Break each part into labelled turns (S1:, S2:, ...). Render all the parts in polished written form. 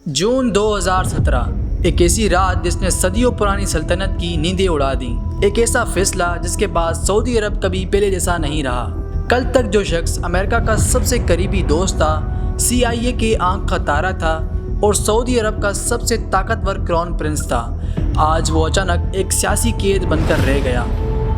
S1: जून 2017 एक ऐसी रात जिसने सदियों पुरानी सल्तनत की नींदें उड़ा दी। एक ऐसा फैसला जिसके बाद सऊदी अरब कभी पहले जैसा नहीं रहा। कल तक जो शख्स अमेरिका का सबसे करीबी दोस्त था, CIA के आंख का तारा था और सऊदी अरब का सबसे ताकतवर क्राउन प्रिंस था, आज वो अचानक एक सियासी कैद बनकर रह गया।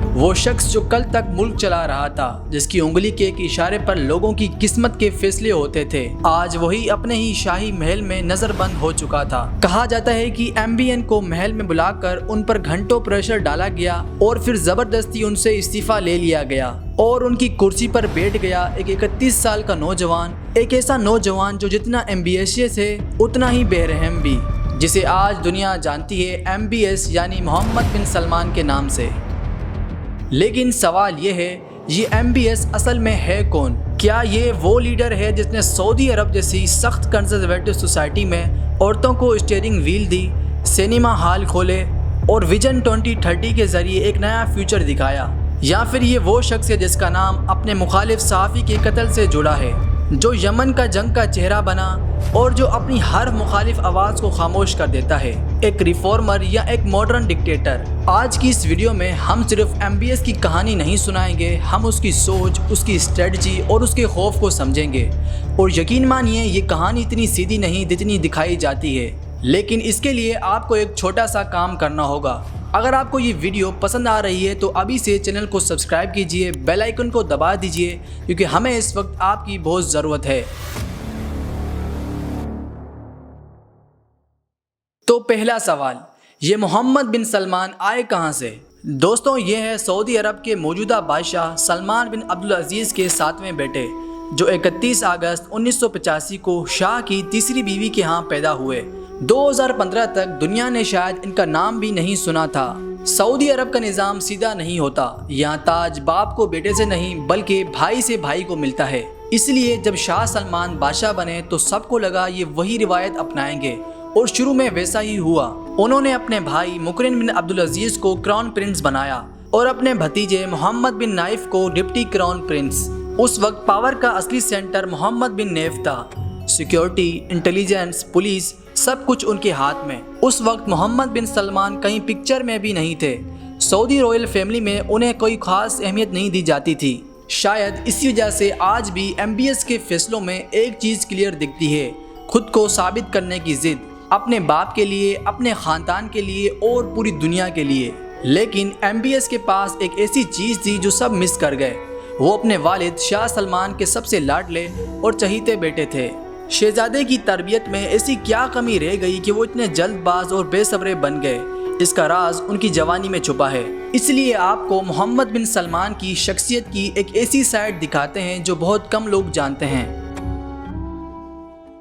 S1: वो शख्स जो कल तक मुल्क चला रहा था, जिसकी उंगली के एक इशारे पर लोगों की किस्मत के फैसले होते थे, आज वही अपने ही शाही महल में नजरबंद हो चुका था। कहा जाता है कि MBN को महल में बुलाकर उन पर घंटों प्रेशर डाला गया और फिर जबरदस्ती उनसे इस्तीफा ले लिया गया और उनकी कुर्सी पर बैठ गया एक 31 साल का नौजवान, एक ऐसा नौजवान जो जितना एम्बिशियस है उतना ही बेरहम भी, जिसे आज दुनिया जानती है MBS यानी मोहम्मद बिन सलमान के नाम से। लेकिन सवाल ये है, ये MBS असल में है कौन? क्या ये वो लीडर है जिसने सऊदी अरब जैसी सख्त कंजर्वेटिव सोसाइटी में औरतों को स्टीयरिंग व्हील दी, सिनेमा हॉल खोले और विजन 2030 के जरिए एक नया फ्यूचर दिखाया? या फिर ये वो शख्स है जिसका नाम अपने मुखालिफ सहाफ़ी के कत्ल से जुड़ा है, जो यमन का जंग का चेहरा बना और जो अपनी हर मुखालिफ आवाज़ को खामोश कर देता है? एक रिफॉर्मर या एक मॉडर्न डिक्टेटर? आज की इस वीडियो में हम सिर्फ MBS की कहानी नहीं सुनाएंगे, हम उसकी सोच, उसकी स्ट्रेटजी और उसके खौफ को समझेंगे। और यकीन मानिए, ये कहानी इतनी सीधी नहीं जितनी दिखाई जाती है, लेकिन इसके लिए आपको एक छोटा सा काम करना होगा। अगर आपको ये वीडियो पसंद आ रही है तो अभी से चैनल को सब्सक्राइब कीजिए, बेल आइकन को दबा दीजिए, क्योंकि हमें इस वक्त आपकी बहुत ज़रूरत है। तो पहला सवाल, ये मोहम्मद बिन सलमान आए कहाँ से? दोस्तों, ये है सऊदी अरब के मौजूदा बादशाह सलमान बिन अब्दुल अजीज़ के 7वें बेटे, जो 31 अगस्त 1985 को शाह की तीसरी बीवी के यहाँ पैदा हुए। 2015 तक दुनिया ने शायद इनका नाम भी नहीं सुना था। सऊदी अरब का निज़ाम सीधा नहीं होता, यहाँ ताज बाप को बेटे से नहीं बल्कि भाई से भाई को मिलता है। इसलिए जब शाह सलमान बादशाह बने तो सबको लगा ये वही रिवायत अपनाएंगे, और शुरू में वैसा ही हुआ। उन्होंने अपने भाई मुकरिन बिन अब्दुल अजीज़ को क्राउन प्रिंस बनाया और अपने भतीजे मोहम्मद बिन नाइफ को डिप्टी क्राउन प्रिंस। उस वक्त पावर का असली सेंटर मोहम्मद बिन नैफ था। सिक्योरिटी, इंटेलिजेंस, पुलिस, सब कुछ उनके हाथ में। उस वक्त मोहम्मद बिन सलमान कहीं पिक्चर में भी नहीं थे। सऊदी रॉयल फैमिली में उन्हें कोई खास अहमियत नहीं दी जाती थी। शायद इसी वजह से आज भी MBS के फैसलों में एक चीज़ क्लियर दिखती है, खुद को साबित करने की जिद, अपने बाप के लिए, अपने ख़ानदान के लिए और पूरी दुनिया के लिए। लेकिन MBS के पास एक ऐसी चीज़ थी जो सब मिस कर गए। वो अपने वालिद शाह सलमान के सबसे लाडले और चहीते बेटे थे। शहजादे की तरबियत में ऐसी क्या कमी रह गई कि वो इतने जल्दबाज और बेसब्रे बन गए? इसका राज उनकी जवानी में छुपा है। इसलिए आपको मोहम्मद बिन सलमान की शख्सियत की एक ऐसी साइड दिखाते हैं जो बहुत कम लोग जानते हैं।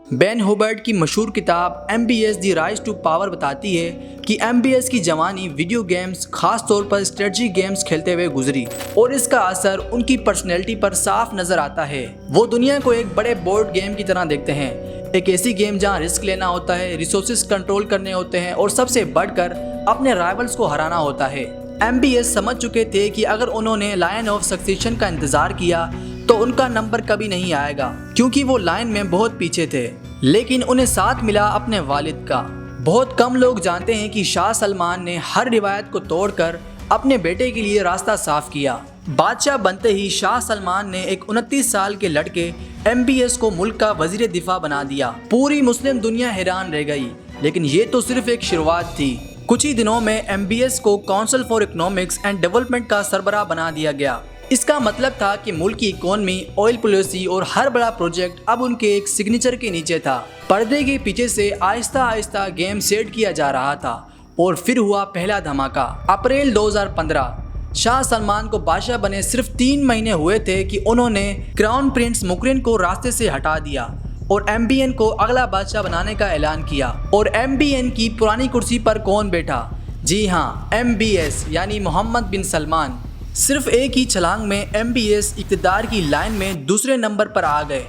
S1: बेन हुबर्ट की मशहूर किताब MBS the rise to power बताती है कि MBS की जवानी वीडियो गेम्स, खास तौर पर स्ट्रेटजी गेम्स खेलते हुए गुजरी, और इसका असर उनकी पर्सनैलिटी पर साफ नजर आता है। वो दुनिया को एक बड़े बोर्ड गेम की तरह देखते हैं, एक ऐसी गेम जहां रिस्क लेना होता है, रिसोर्सेज कंट्रोल करने होते हैं और सबसे बढ़कर अपने राइवल्स को हराना होता है। MBS समझ चुके थे कि अगर उन्होंने लाइन ऑफ सक्सेशन का इंतजार किया तो उनका नंबर कभी नहीं आएगा, क्योंकि वो लाइन में बहुत पीछे थे। लेकिन उन्हें साथ मिला अपने वालिद का। बहुत कम लोग जानते हैं कि शाह सलमान ने हर रिवायत को तोड़कर अपने बेटे के लिए रास्ता साफ किया। बादशाह बनते ही शाह सलमान ने एक 29 साल के लड़के MBS को मुल्क का वजीर दिफा बना दिया। पूरी मुस्लिम दुनिया हैरान रह गई, लेकिन ये तो सिर्फ एक शुरुआत थी। कुछ ही दिनों में MBS को council for economics and development का सरबराह बना दिया गया। इसका मतलब था कि मुल्क की इकोनॉमी, ऑयल पॉलिसी और हर बड़ा प्रोजेक्ट अब उनके एक सिग्नेचर के नीचे था। पर्दे के पीछे से आहिस्ता आहिस्ता गेम सेट किया जा रहा था, और फिर हुआ पहला धमाका। अप्रैल 2015 शाह सलमान को बादशाह बने सिर्फ 3 महीने हुए थे कि उन्होंने क्राउन प्रिंस मुकरिन को रास्ते से हटा दिया और MBN को अगला बादशाह बनाने का ऐलान किया। और MBN की पुरानी कुर्सी पर कौन बैठा? जी हाँ, MBS यानी मोहम्मद बिन सलमान। सिर्फ एक ही छलांग में MBS इक़्तिदार की लाइन में दूसरे नंबर पर आ गए।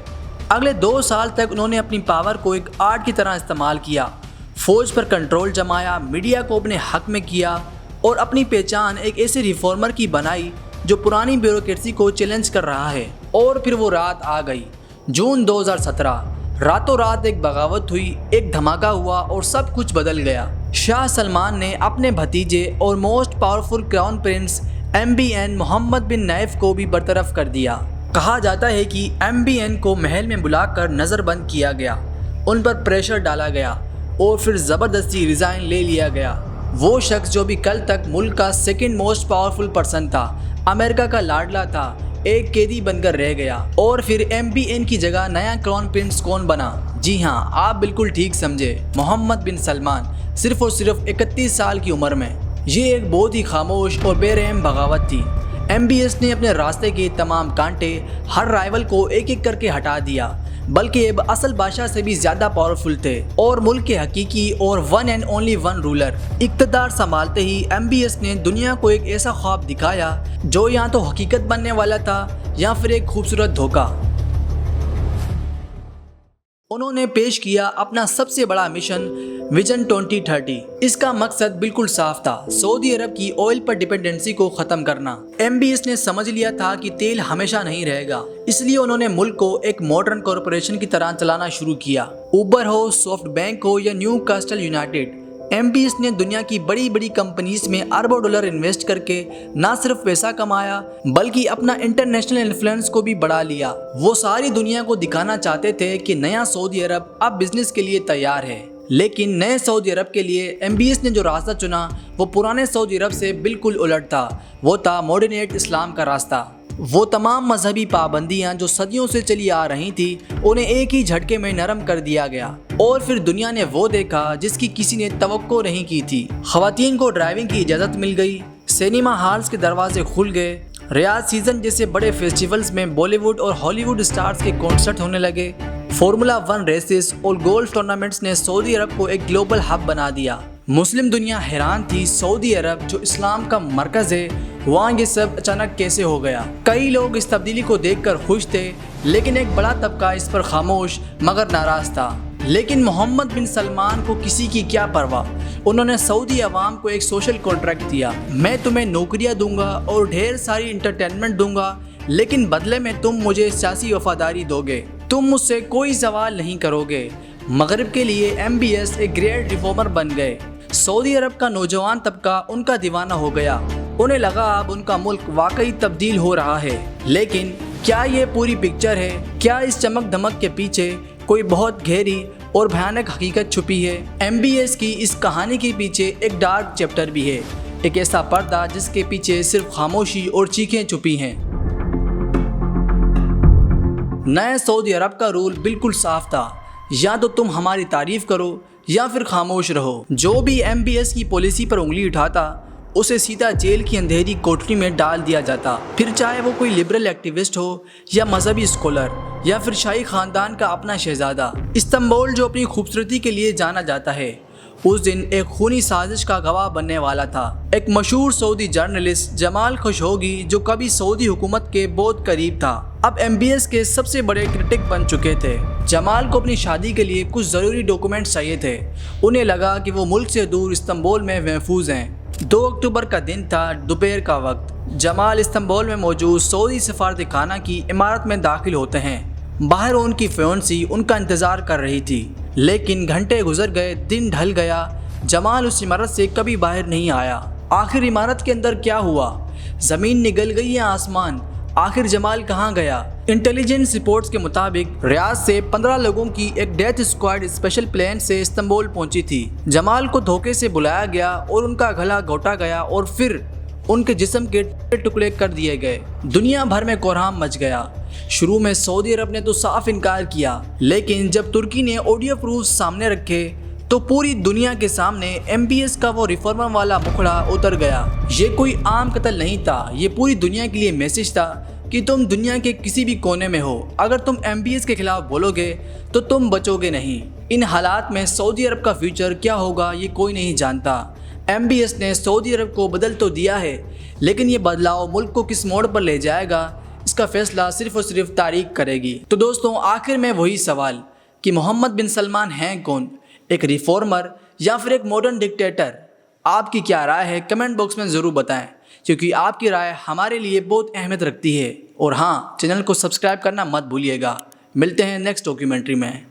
S1: अगले 2 साल तक उन्होंने अपनी पावर को एक आर्ट की तरह इस्तेमाल किया, फौज पर कंट्रोल जमाया, मीडिया को अपने हक में किया और अपनी पहचान एक ऐसे रिफॉर्मर की बनाई जो पुरानी ब्यूरोक्रेसी को चैलेंज कर रहा है। और फिर वो रात आ गई, जून 2017। रातों रात एक बगावत हुई, एक धमाका हुआ और सब कुछ बदल गया। शाह सलमान ने अपने भतीजे और most powerful crown prince MBN Mohammed bin Nayef को भी बरतरफ कर दिया। कहा जाता है कि MBN को महल में बुलाकर नज़रबंद किया गया, उन पर प्रेशर डाला गया और फिर ज़बरदस्ती रिज़ाइन ले लिया गया। वो शख्स जो भी कल तक मुल्क का सेकंड मोस्ट पावरफुल पर्सन था, अमेरिका का लाडला था, एक कैदी बनकर रह गया। और फिर MBN की जगह नया क्राउन प्रिंस कौन बना? जी हाँ, आप बिल्कुल ठीक समझे, मोहम्मद बिन सलमान, सिर्फ और सिर्फ 31 साल की उम्र में। ये एक बहुत ही खामोश और बेरहम बगावत थी। MBS ने अपने रास्ते के तमाम कांटे, हर राइवल को एक एक करके हटा दिया, बल्कि अब असल बादशाह से भी ज़्यादा पावरफुल थे और मुल्क के हकीकी और one and only one ruler. इक़्तिदार संभालते ही MBS ने दुनिया को एक ऐसा ख्वाब दिखाया जो या तो हकीकत बनने वाला था या फिर एक खूबसूरत धोखा। उन्होंने पेश किया अपना सबसे बड़ा मिशन विजन 2030। इसका मकसद बिल्कुल साफ था, सऊदी अरब की ऑयल पर डिपेंडेंसी को ख़त्म करना। MBS ने समझ लिया था कि तेल हमेशा नहीं रहेगा, इसलिए उन्होंने मुल्क को एक मॉडर्न कॉरपोरेशन की तरह चलाना शुरू किया। उबर हो, सॉफ्ट बैंक हो या न्यू कास्टल यूनाइटेड, MBS ने दुनिया की बड़ी बड़ी कंपनीज में अरबों डॉलर इन्वेस्ट करके ना सिर्फ पैसा कमाया बल्कि अपना इंटरनेशनल इन्फ्लुएंस को भी बढ़ा लिया। वो सारी दुनिया को दिखाना चाहते थे कि नया सऊदी अरब अब बिजनेस के लिए तैयार है। लेकिन नए सऊदी अरब के लिए MBS ने जो रास्ता चुना वो पुराने सऊदी अरब से बिल्कुल उलट था। वो था मॉडर्नेट इस्लाम का रास्ता। वो तमाम मजहबी पाबंदियां जो सदियों से चली आ रही थी, उन्हें एक ही झटके में नरम कर दिया गया। और फिर दुनिया ने वो देखा जिसकी किसी ने तवक्को नहीं की थी। ख़वातीन को ड्राइविंग की इजाज़त मिल गई, सिनेमा हॉल्स के दरवाजे खुल गए, रियाज सीजन जैसे बड़े फेस्टिवल्स में बॉलीवुड और हॉलीवुड स्टार्स के कॉन्सर्ट होने लगे। फार्मूला 1 रेसेस और गोल्फ टूर्नामेंट्स ने सऊदी अरब को एक ग्लोबल हब बना दिया। मुस्लिम दुनिया हैरान थी, सऊदी अरब जो इस्लाम का मरकज़ है, वहाँ ये सब अचानक कैसे हो गया। कई लोग इस तब्दीली को देखकर खुश थे, लेकिन एक बड़ा तबका इस पर खामोश मगर नाराज़ था। लेकिन मोहम्मद बिन सलमान को किसी की क्या परवाह। उन्होंने सऊदी अवाम को एक सोशल कॉन्ट्रैक्ट दिया, मैं तुम्हें नौकरियाँ दूंगा और ढेर सारी इंटरटेनमेंट दूंगा, लेकिन बदले में तुम मुझे सियासी वफादारी दोगे, तुम मुझसे कोई सवाल नहीं करोगे। मगरिब के लिए MBS एक ग्रेट रिफॉर्मर बन गए। सऊदी अरब का नौजवान तबका उनका दीवाना हो गया। उन्हें लगा अब उनका मुल्क वाकई तब्दील हो रहा है। लेकिन क्या ये पूरी पिक्चर है? क्या इस चमक धमक के पीछे कोई बहुत गहरी और भयानक हकीकत छुपी है? MBS की इस कहानी के पीछे एक डार्क चैप्टर भी है, एक ऐसा पर्दा जिसके पीछे सिर्फ खामोशी और चीखें छुपी हैं। नए सऊदी अरब का रूल बिल्कुल साफ था, या तो तुम हमारी तारीफ करो या फिर खामोश रहो। जो भी MBS की पॉलिसी पर उंगली उठाता उसे सीधा जेल की अंधेरी कोठरी में डाल दिया जाता, फिर चाहे वो कोई लिबरल एक्टिविस्ट हो या मजहबी स्कॉलर या फिर शाही खानदान का अपना शहजादा। इस्तांबुल जो अपनी खूबसूरती के लिए जाना जाता है, उस दिन एक खूनी साजिश का गवाह बनने वाला था। एक मशहूर सऊदी जर्नलिस्ट जमाल खशोगी जो कभी सऊदी हुकूमत के बहुत करीब था, अब MBS के सबसे बड़े क्रिटिक बन चुके थे। जमाल को अपनी शादी के लिए कुछ ज़रूरी डॉक्यूमेंट्स चाहिए थे। उन्हें लगा कि वो मुल्क से दूर इस्तांबुल में महफूज हैं। 2 अक्टूबर का दिन था, दोपहर का वक्त। जमाल इस्तांबुल में मौजूद सऊदी सफारतखाना की इमारत में दाखिल होते हैं। बाहर उनकी फियोंसी उनका इंतज़ार कर रही थी, लेकिन घंटे गुजर गए, दिन ढल गया, जमाल उस इमारत से कभी बाहर नहीं आया। आखिर इमारत के अंदर क्या हुआ? ज़मीन निगल गई या आसमान? आखिर जमाल कहाँ गया? इंटेलिजेंस रिपोर्ट्स के मुताबिक रियाद से 15 लोगों की एक डेथ स्क्वाड स्पेशल प्लेन से इस्तांबुल पहुंची थी। जमाल को धोखे से बुलाया गया और उनका गला घोटा गया और फिर उनके जिस्म के टुकड़े कर दिए गए। दुनिया भर में कोहराम मच गया। शुरू में सऊदी अरब ने तो साफ इनकार किया, लेकिन जब तुर्की ने ऑडियो प्रूफ सामने रखे तो पूरी दुनिया के सामने MBS का वो रिफॉर्मर वाला मुखड़ा उतर गया। ये कोई आम कत्ल नहीं था, ये पूरी दुनिया के लिए मैसेज था कि तुम दुनिया के किसी भी कोने में हो, अगर तुम MBS के खिलाफ बोलोगे तो तुम बचोगे नहीं। इन हालात में सऊदी अरब का फ्यूचर क्या होगा ये कोई नहीं जानता। MBS ने सऊदी अरब को बदल तो दिया है, लेकिन ये बदलाव मुल्क को किस मोड़ पर ले जाएगा इसका फैसला सिर्फ और सिर्फ तारीख करेगी। तो दोस्तों, आखिर में वही सवाल कि मोहम्मद बिन सलमान हैं कौन, एक रिफॉर्मर या फिर एक मॉडर्न डिक्टेटर? आपकी क्या राय है कमेंट बॉक्स में ज़रूर बताएं, क्योंकि आपकी राय हमारे लिए बहुत अहमियत रखती है। और हाँ, चैनल को सब्सक्राइब करना मत भूलिएगा। मिलते हैं नेक्स्ट डॉक्यूमेंट्री में।